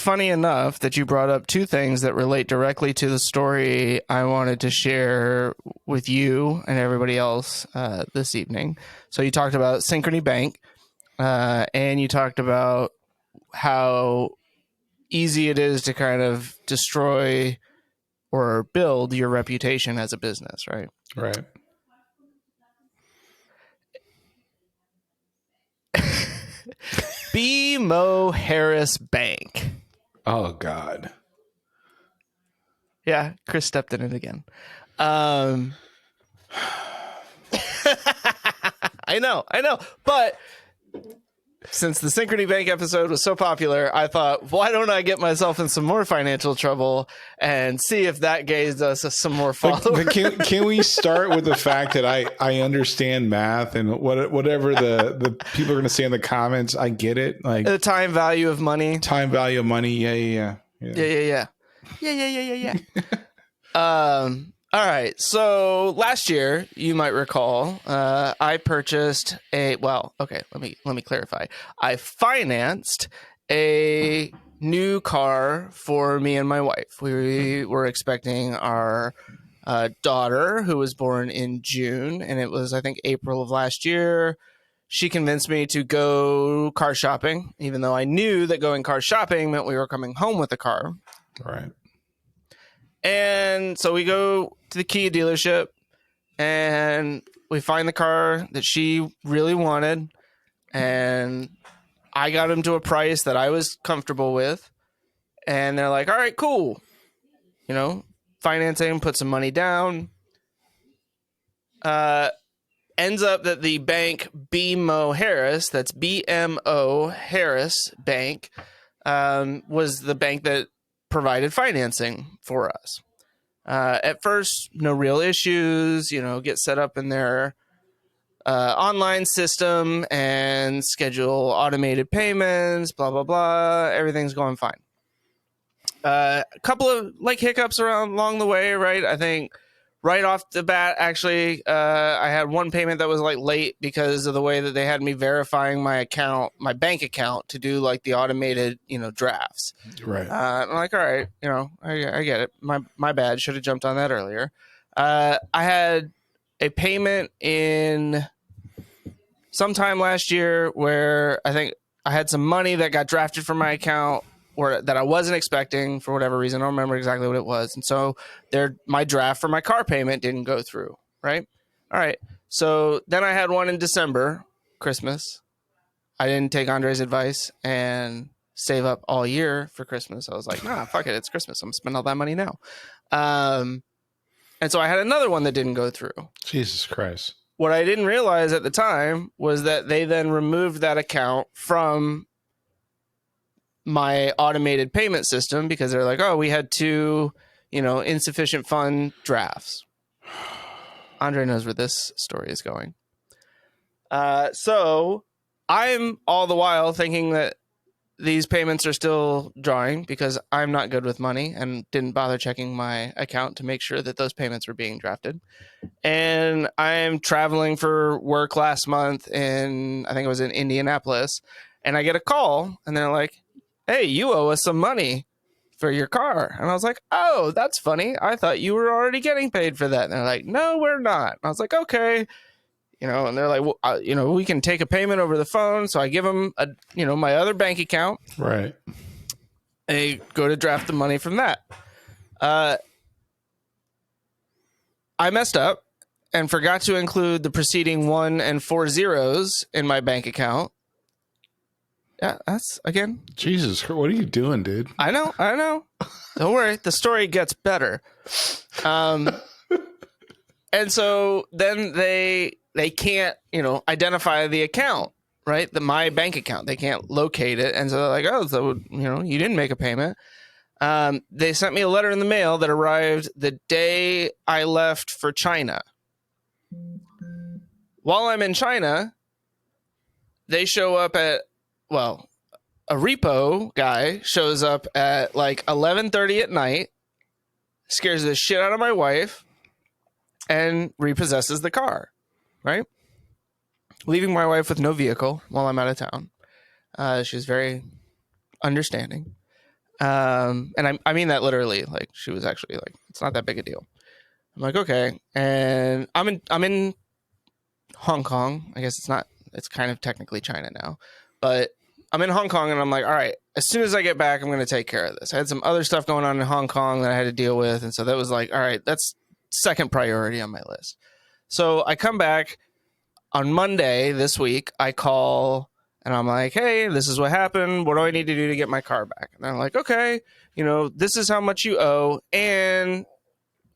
funny enough that you brought up two things that relate directly to the story I wanted to share with you and everybody else this evening. So you talked about Synchrony Bank, and you talked about how easy it is to kind of destroy or build your reputation as a business, right? Right. BMO Harris Bank. Oh, God. Yeah, Chris stepped in it again. I know. But since the Synchrony Bank episode was so popular, I thought, why don't I get myself in some more financial trouble and see if that gains us some more followers? But can we start with the fact that I understand math and whatever the people are going to say in the comments, I get it. Like the time value of money. Time value of money. Yeah. All right. So last year, you might recall, I purchased let me clarify. I financed a new car for me and my wife. We were expecting our daughter, who was born in June, and it was, I think, April of last year. She convinced me to go car shopping, even though I knew that going car shopping meant we were coming home with a car. Right. And so we go to the Kia dealership and we find the car that she really wanted. And I got him to a price that I was comfortable with. And they're like, all right, cool. You know, financing, put some money down. Ends up that the bank BMO Harris, that's BMO Harris Bank, was the bank that provided financing for us. At first, no real issues, get set up in their online system and schedule automated payments, blah, blah, blah. Everything's going fine. A couple of hiccups along the way, right? I think right off the bat, actually, I had one payment that was late because of the way that they had me verifying my bank account to do the automated, drafts. Right. I'm like, all right, I get it. My bad. Should have jumped on that earlier. I had a payment in sometime last year where I think I had some money that got drafted from my account or that I wasn't expecting for whatever reason. I don't remember exactly what it was. And so my draft for my car payment didn't go through, right? All right. So then I had one in December, Christmas. I didn't take Andre's advice and save up all year for Christmas. I was like, nah, fuck it. It's Christmas. I'm going to spend all that money now. And so I had another one that didn't go through. Jesus Christ. What I didn't realize at the time was that they then removed that account from my automated payment system because they're like, oh, we had two, insufficient fund drafts. Andre knows where this story is going. So I'm all the while thinking that these payments are still drawing because I'm not good with money and didn't bother checking my account to make sure that those payments were being drafted. And I'm traveling for work last month I think it was in Indianapolis, and I get a call and they're like, hey, you owe us some money for your car. And I was like, oh, that's funny. I thought you were already getting paid for that. And they're like, no, we're not. And I was like, okay. And they're like, well, we can take a payment over the phone. So I give them my other bank account. Right. They go to draft the money from that. I messed up and forgot to include the preceding 1 and 4 zeros in my bank account. Yeah, that's again. Jesus, what are you doing, dude? I know. Don't worry. The story gets better. And so then they can't, identify the account, right? My bank account. They can't locate it. And so they're like, oh, so, you didn't make a payment. They sent me a letter in the mail that arrived the day I left for China. While I'm in China, they show up a repo guy shows up at 11:30 at night, scares the shit out of my wife, and repossesses the car, right? Leaving my wife with no vehicle while I'm out of town. She's very understanding. And I mean that literally. Like, she was actually like, it's not that big a deal. I'm like, okay. And I'm in Hong Kong. I guess it's kind of technically China now, but I'm in Hong Kong, and I'm like, all right, as soon as I get back, I'm going to take care of this. I had some other stuff going on in Hong Kong that I had to deal with. And so that was like, all right, that's second priority on my list. So I come back on Monday this week. I call and I'm like, hey, this is what happened. What do I need to do to get my car back? And they're like, okay, this is how much you owe. And,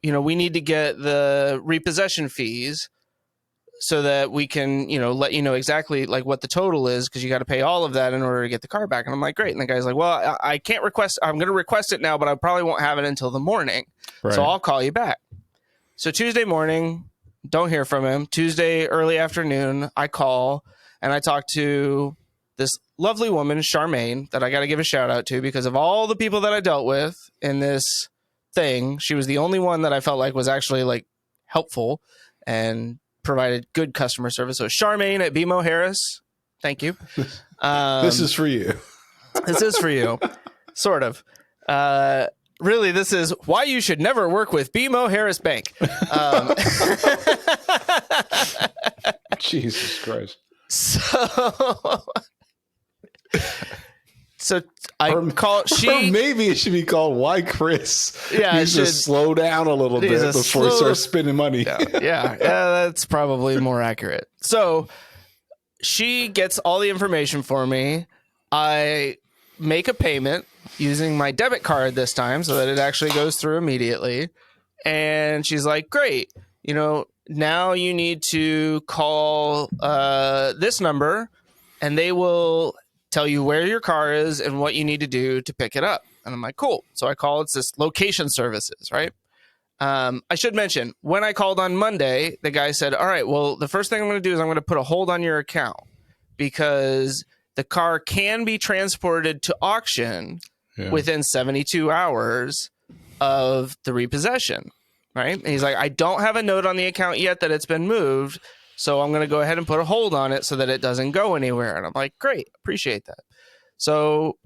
we need to get the repossession fees so that we can, let you know exactly like what the total is, because you got to pay all of that in order to get the car back. And I'm like, great. And the guy's like, well, I can't request. I'm going to request it now, but I probably won't have it until the morning. Right. So I'll call you back. So Tuesday morning, don't hear from him. Tuesday early afternoon, I call and I talk to this lovely woman, Charmaine, that I got to give a shout out to, because of all the people that I dealt with in this thing, she was the only one that I felt like was actually like helpful and provided good customer service. So Charmaine at BMO Harris, thank you. This is for you. This is for you, sort of. Really, this is why you should never work with BMO Harris Bank. Jesus Christ. So I call she. Or maybe it should be called "Why Chris?" Yeah, needs to slow down a little bit before he starts spending money. Yeah, that's probably more accurate. So she gets all the information for me. I make a payment using my debit card this time, so that it actually goes through immediately. And she's like, "Great, now you need to call this number, and they will tell you where your car is and what you need to do to pick it up." And I'm like, cool. So I call, it's this location services, right? I should mention, when I called on Monday, the guy said, all right, well, the first thing I'm going to do is I'm going to put a hold on your account, because the car can be transported to auction within 72 hours of the repossession, right? And he's like, I don't have a note on the account yet that it's been moved, so I'm going to go ahead and put a hold on it so that it doesn't go anywhere. And I'm like, great, appreciate that. So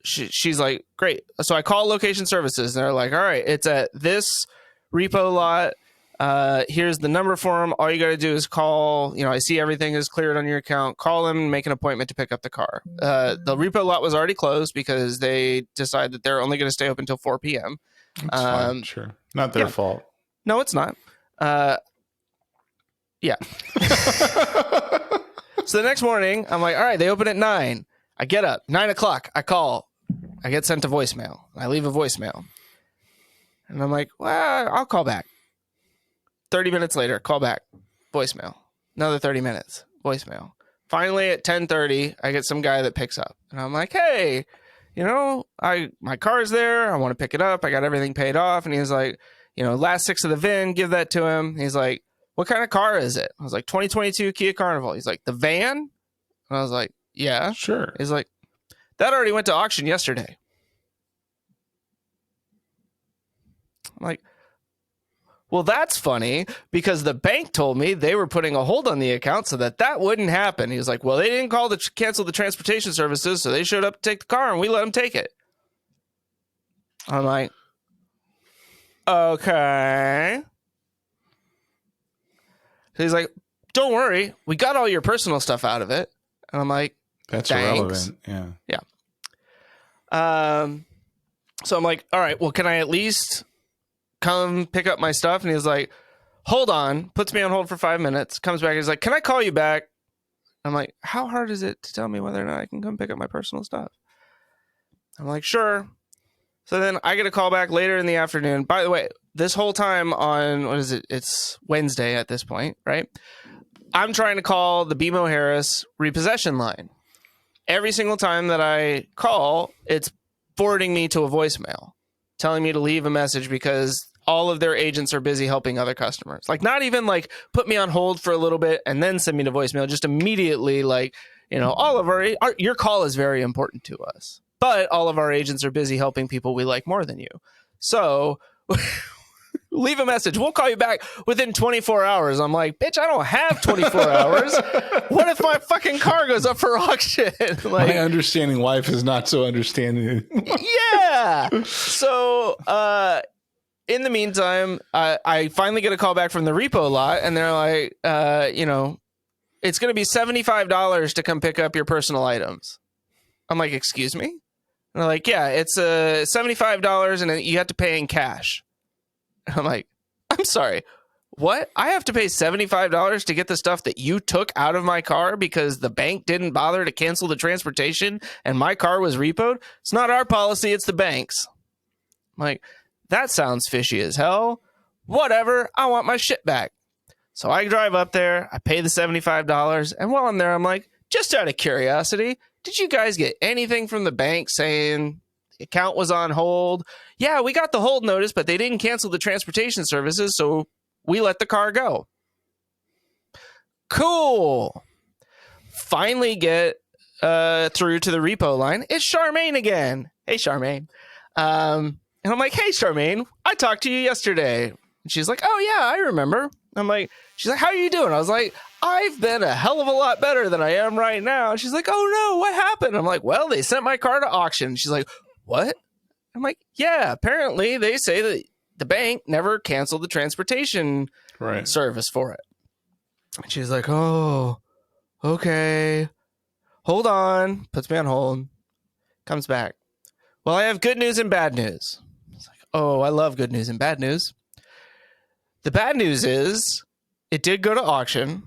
she's like, great. So I call location services, and they're like, all right, it's at this repo lot. Here's the number for them. All you got to do is call. I see everything is cleared on your account. Call them and make an appointment to pick up the car. The repo lot was already closed because they decide that they're only going to stay open until 4 p.m. That's fine, sure. Not their fault. No, it's not. Yeah. So the next morning, I'm like, all right, they open at 9. I get up, 9 o'clock. I call. I get sent a voicemail. I leave a voicemail. And I'm like, well, I'll call back. 30 minutes later, call back. Voicemail. Another 30 minutes. Voicemail. Finally, at 10:30, I get some guy that picks up. And I'm like, hey, my car's there. I want to pick it up. I got everything paid off. And he's like, last 6 of the VIN, give that to him. He's like, what kind of car is it? I was like, 2022 Kia Carnival. He's like, the van? And I was like, yeah. Sure. He's like, that already went to auction yesterday. I'm like, well, that's funny, because the bank told me they were putting a hold on the account so that wouldn't happen. He was like, well, they didn't call to cancel the transportation services, so they showed up to take the car, and we let them take it. I'm like, okay. He's like, don't worry, we got all your personal stuff out of it. And I'm like, that's thanks. Irrelevant. Yeah. So I'm like, all right, well, can I at least come pick up my stuff? And he's like, hold on, puts me on hold for 5 minutes, comes back, he's like, can I call you back? I'm like, how hard is it to tell me whether or not I can come pick up my personal stuff? I'm like, sure. So then I get a call back later in the afternoon. By the way, this whole time on, what is it? It's Wednesday at this point, right? I'm trying to call the BMO Harris repossession line. Every single time that I call, it's forwarding me to a voicemail, telling me to leave a message because all of their agents are busy helping other customers. Like, not even like put me on hold for a little bit and then send me to voicemail. Just immediately, like, all of your call is very important to us, but all of our agents are busy helping people we like more than you. So Leave a message. We'll call you back within 24 hours. I'm like, bitch, I don't have 24 hours. What if my fucking car goes up for auction? Like, my understanding wife is not so understanding. Yeah. So, in the meantime, I finally get a call back from the repo lot, and they're like, it's going to be $75 to come pick up your personal items. I'm like, excuse me? And they're like, yeah, it's $75, and you have to pay in cash. I'm like, I'm sorry. What? I have to pay $75 to get the stuff that you took out of my car because the bank didn't bother to cancel the transportation and my car was repoed? It's not our policy, it's the bank's. I'm like, that sounds fishy as hell. Whatever, I want my shit back. So I drive up there, I pay the $75, and while I'm there, I'm like, just out of curiosity, did you guys get anything from the bank saying the account was on hold? Yeah, we got the hold notice, but they didn't cancel the transportation services, so we let the car go. Cool. Finally get through to the repo line. It's Charmaine again. Hey, Charmaine. And I'm like, hey, Charmaine, I talked to you yesterday. And she's like, oh, yeah, I remember. I'm like, she's like, how are you doing? I was like, I've been a hell of a lot better than I am right now. And she's like, oh, no, what happened? I'm like, well, they sent my car to auction. She's like, what? I'm like, yeah, apparently they say that the bank never canceled the transportation service for it. And she's like, oh, okay. Hold on. Puts me on hold. Comes back. Well, I have good news and bad news. It's like, oh, I love good news and bad news. The bad news is it did go to auction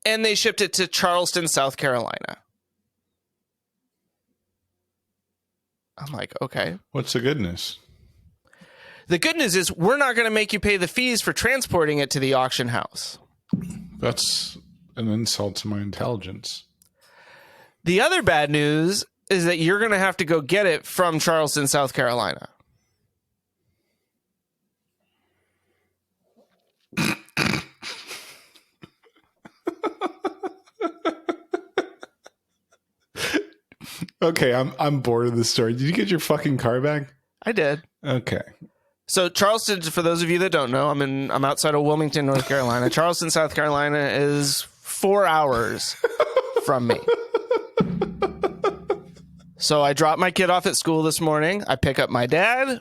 and they shipped it to Charleston, South Carolina. I'm like, okay. What's the good news? The good news is we're not going to make you pay the fees for transporting it to the auction house. That's an insult to my intelligence. The other bad news is that you're going to have to go get it from Charleston, South Carolina. Okay, I'm bored of this story. Did you get your fucking car back? I did. Okay. So Charleston, for those of you that don't know, I'm outside of Wilmington, North Carolina. Charleston, South Carolina is 4 hours from me. So I dropped my kid off at school this morning. I pick up my dad.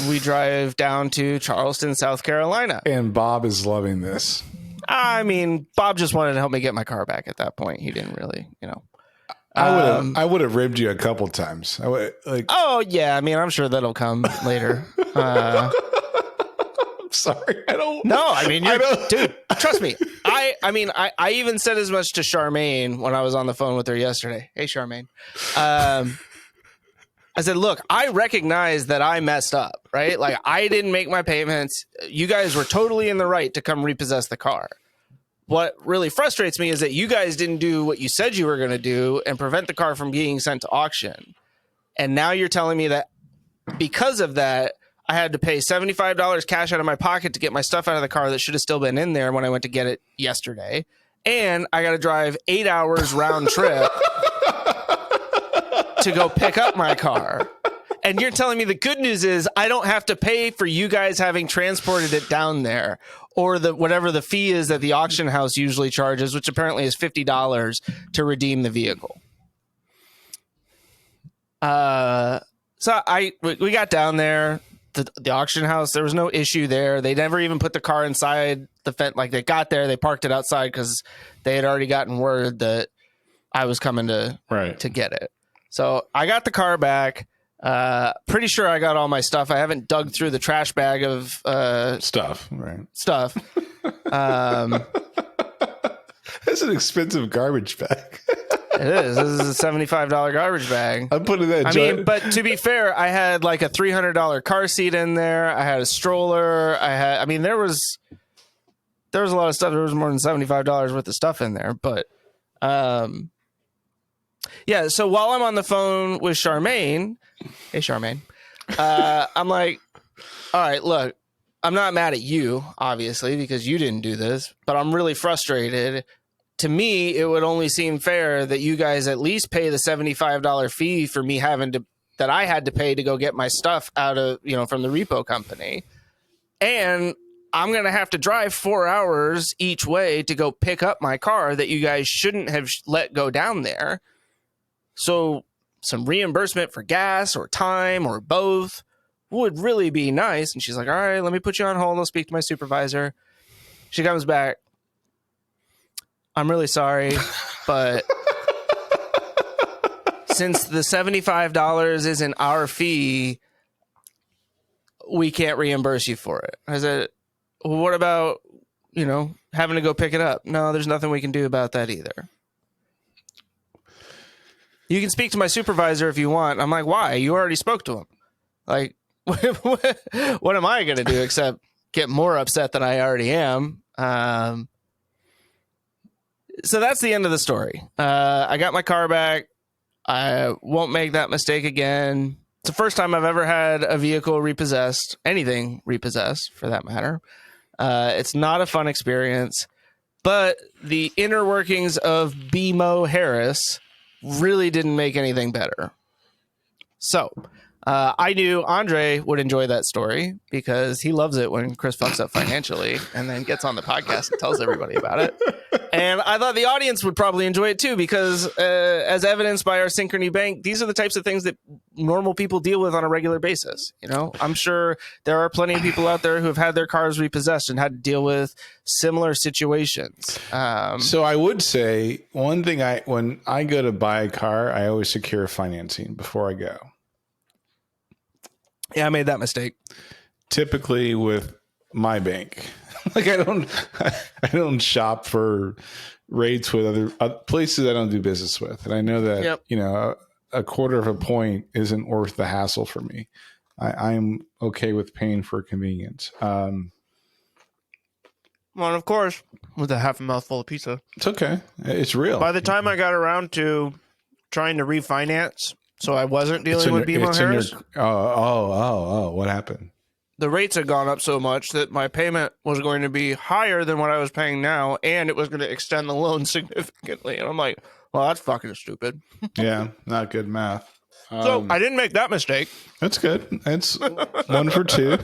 We drive down to Charleston, South Carolina. And Bob is loving this. I mean, Bob just wanted to help me get my car back at that point. He didn't really, I would have ribbed you a couple times. I would Oh yeah, I mean, I'm sure that'll come later. I'm sorry. I don't. No, I mean, dude, trust me. I even said as much to Charmaine when I was on the phone with her yesterday. Hey, Charmaine. I said, look, I recognize that I messed up, right? Like, I didn't make my payments. You guys were totally in the right to come repossess the car. What really frustrates me is that you guys didn't do what you said you were going to do and prevent the car from being sent to auction. And now you're telling me that because of that, I had to pay $75 cash out of my pocket to get my stuff out of the car that should have still been in there when I went to get it yesterday. And I got to drive 8 hours round trip to go pick up my car. And you're telling me the good news is I don't have to pay for you guys having transported it down there, or whatever the fee is that the auction house usually charges, which apparently is $50 to redeem the vehicle. So we got down there, the auction house. There was no issue there. They never even put the car inside the fence. Like, they got there, they parked it outside because they had already gotten word that I was coming to get it. So I got the car back. Pretty sure I got all my stuff. I haven't dug through the trash bag of stuff. That's an expensive garbage bag. It is. This is a $75 garbage bag. I'm putting that. But to be fair, I had like a $300 car seat in there. I had a stroller. There was a lot of stuff. There was more than $75 worth of stuff in there. But yeah. So while I'm on the phone with Charmaine, hey Charmaine, I'm like, all right, look, I'm not mad at you, obviously, because you didn't do this, but I'm really frustrated. To me, it would only seem fair that you guys at least pay the $75 fee for me that I had to pay to go get my stuff out of, from the repo company. And I'm going to have to drive 4 hours each way to go pick up my car that you guys shouldn't have let go down there. So some reimbursement for gas or time or both would really be nice. And she's like, all right, let me put you on hold. I'll speak to my supervisor. She comes back. I'm really sorry, but since the $75 isn't our fee, we can't reimburse you for it. I said, well, what about, having to go pick it up? No, there's nothing we can do about that either. You can speak to my supervisor if you want. I'm like, why? You already spoke to him. Like, what am I going to do except get more upset than I already am? So that's the end of the story. I got my car back. I won't make that mistake again. It's the first time I've ever had a vehicle repossessed, anything repossessed for that matter. It's not a fun experience, but the inner workings of BMO Harris really didn't make anything better. So I knew Andre would enjoy that story because he loves it when Chris fucks up financially and then gets on the podcast and tells everybody about it. And I thought the audience would probably enjoy it too because as evidenced by our Synchrony Bank, these are the types of things that normal people deal with on a regular basis. I'm sure there are plenty of people out there who have had their cars repossessed and had to deal with similar situations. So I would say one thing, when I go to buy a car, I always secure financing before I go. Yeah, I made that mistake. Typically with my bank. Like I don't shop for rates with other places I don't do business with. And I know that, a quarter of a point isn't worth the hassle for me. I'm okay with paying for convenience. Well, and of course, with a half a mouthful of pizza. It's okay. It's real. By the time I got around to trying to refinance, so I wasn't dealing with BMO Harris. What happened? The rates had gone up so much that my payment was going to be higher than what I was paying now, and it was going to extend the loan significantly. And I'm like, well, that's fucking stupid. Yeah, not good math. So I didn't make that mistake. That's good. That's 1 for 2.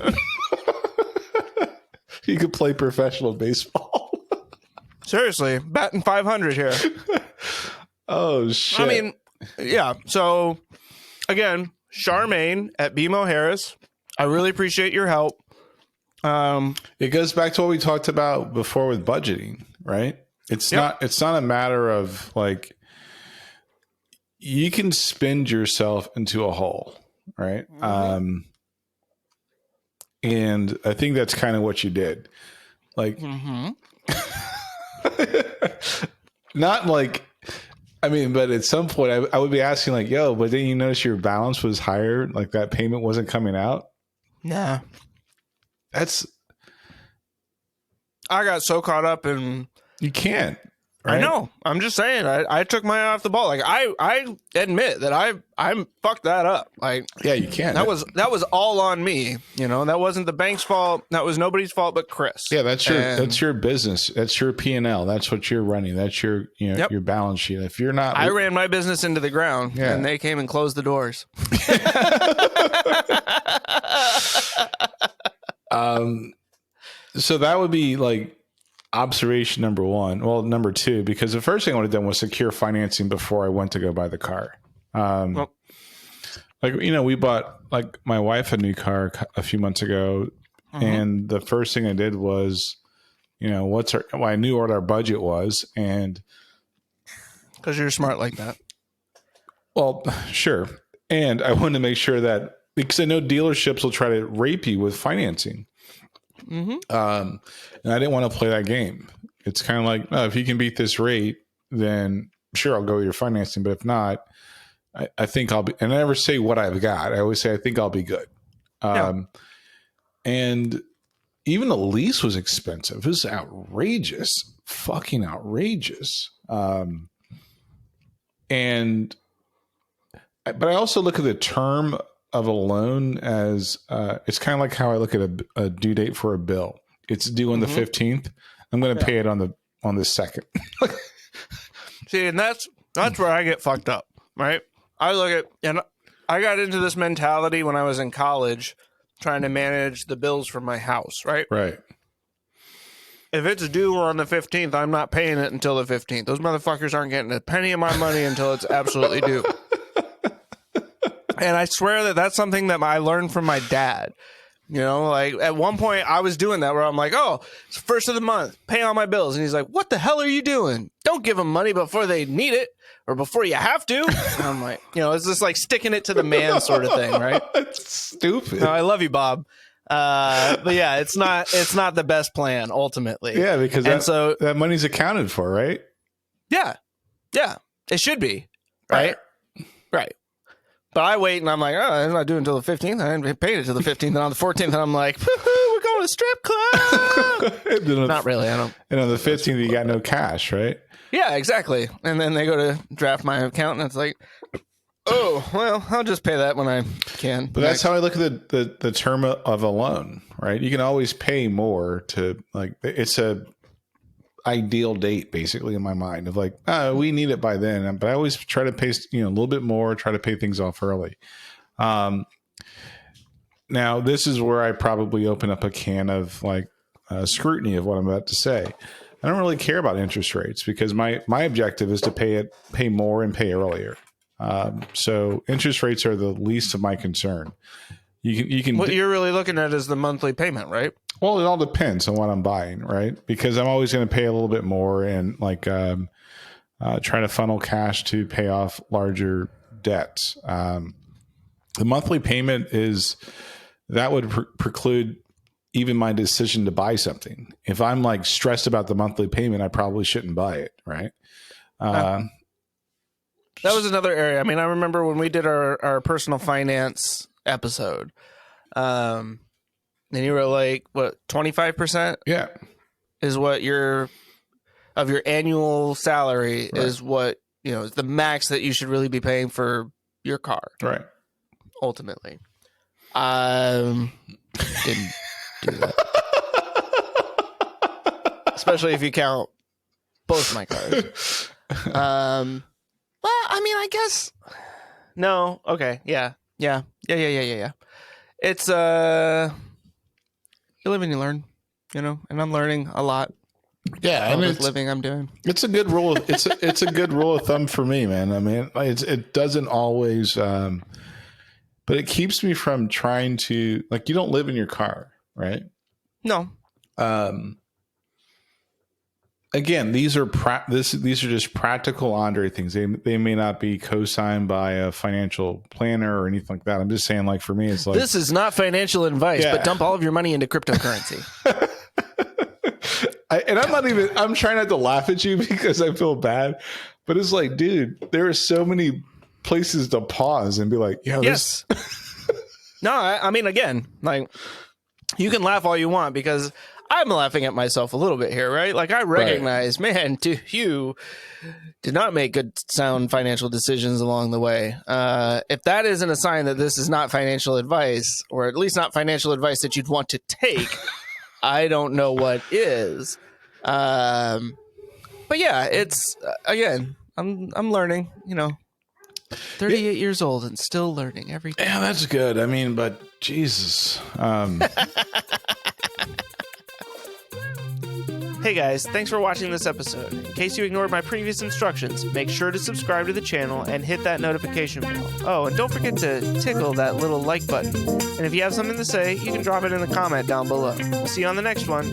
You could play professional baseball. Seriously, batting 500 here. Oh, shit. I mean, yeah. So, again, Charmaine at BMO Harris, I really appreciate your help. It goes back to what we talked about before with budgeting, right? It's not a matter of like, you can spend yourself into a hole, right? Mm-hmm. And I think that's kind of what you did. Like, not like, but at some point I would be asking like, yo, but then you notice your balance was higher, like that payment wasn't coming out. Nah. I got so caught up in... You can't. Right? I know. I'm just saying. I took my eye off the ball. Like I admit that I fucked that up. Like, yeah, you can't. That was all on me. That wasn't the bank's fault. That was nobody's fault but Chris. Yeah, that's your business. That's your P&L. That's what you're running. That's your your balance sheet. If you're not, I ran my business into the ground, and they came and closed the doors. So that would be like observation number 1. Well, number 2, because the first thing I would have done was secure financing before I went to go buy the car. We bought, like, my wife a new car a few months ago, and the first thing I did was, I knew what our budget was, and because you're smart like that. Well, sure, and I wanted to make sure that, because I know dealerships will try to rape you with financing. And I didn't want to play that game. It's kind of like, no, if you can beat this rate, then sure, I'll go with your financing. But if not, I think I'll be, and I never say what I've got. I always say, I think I'll be good. And even the lease was expensive. It was outrageous, fucking outrageous. But I also look at the term of a loan as it's kind of like how I look at a due date for a bill. It's due on the 15th. I'm going to pay it on the 2nd. See, and that's where I get fucked up, right? I look at, and I got into this mentality when I was in college trying to manage the bills from my house, right? Right. If it's due on the 15th, I'm not paying it until the 15th. Those motherfuckers aren't getting a penny of my money until it's absolutely due. And I swear that that's something that I learned from my dad. You know, like at one point I was doing that where I'm like, oh, it's the first of the month, pay all my bills. And he's like, what the hell are you doing? Don't give them money before they need it or before you have to. And I'm like, you know, it's just like sticking it to the man sort of thing, right? That's stupid. No, I love you, Bob. But yeah, it's not the best plan ultimately. Yeah, because that money's accounted for, right? Yeah. Yeah. It should be. Right. Right. But I wait and I'm like, oh, I'm not doing until the 15th. I didn't pay it until the 15th. And on the 14th, and I'm like, we're going to strip club. Not really. I don't. And on the 15th, you got no cash, right? Yeah, exactly. And then they go to draft my account and it's like, oh, well, I'll just pay that when I can. But that's how I look at the term of a loan, right? You can always pay more to like, it's a ideal date basically in my mind of like, oh, we need it by then. But I always try to pay, a little bit more, try to pay things off early. Now this is where I probably open up a can of like scrutiny of what I'm about to say. I don't really care about interest rates because my objective is to pay more and pay earlier. So interest rates are the least of my concern. You can. What you're really looking at is the monthly payment, right? Well, it all depends on what I'm buying, right? Because I'm always going to pay a little bit more and like try to funnel cash to pay off larger debts. The monthly payment that would preclude even my decision to buy something. If I'm like stressed about the monthly payment, I probably shouldn't buy it, right? That was another area. I mean, I remember when we did our personal finance episode, and you were like, what, 25%? Yeah. Is what your annual salary is what, is the max that you should really be paying for your car. Right. Ultimately. Didn't do that. Especially if you count both my cars. Well, I mean, I guess no. Okay. Yeah. It's you live and you learn, and I'm learning a lot. Yeah, and it's living I'm doing. It's a good rule. It's a good rule of thumb for me, man. I mean, it doesn't always, but it keeps me from trying to like. You don't live in your car, right? No. Again, these are just practical Andre things. They may not be co-signed by a financial planner or anything like that. I'm just saying, like for me, it's like this is not financial advice, but dump all of your money into cryptocurrency. I'm trying not to laugh at you because I feel bad, but it's like, dude, there are so many places to pause and be like, yeah, yes. No, I mean, again, like you can laugh all you want because I'm laughing at myself a little bit here, right? Like I recognize, man, you did not make good sound financial decisions along the way. If that isn't a sign that this is not financial advice, or at least not financial advice that you'd want to take, I don't know what is. But yeah, it's again, I'm learning, 38 years old and still learning every day. Yeah, that's good. I mean, but Jesus. Hey guys, thanks for watching this episode. In case you ignored my previous instructions, make sure to subscribe to the channel and hit that notification bell. Oh, and don't forget to tickle that little like button. And if you have something to say, you can drop it in the comment down below. See you on the next one.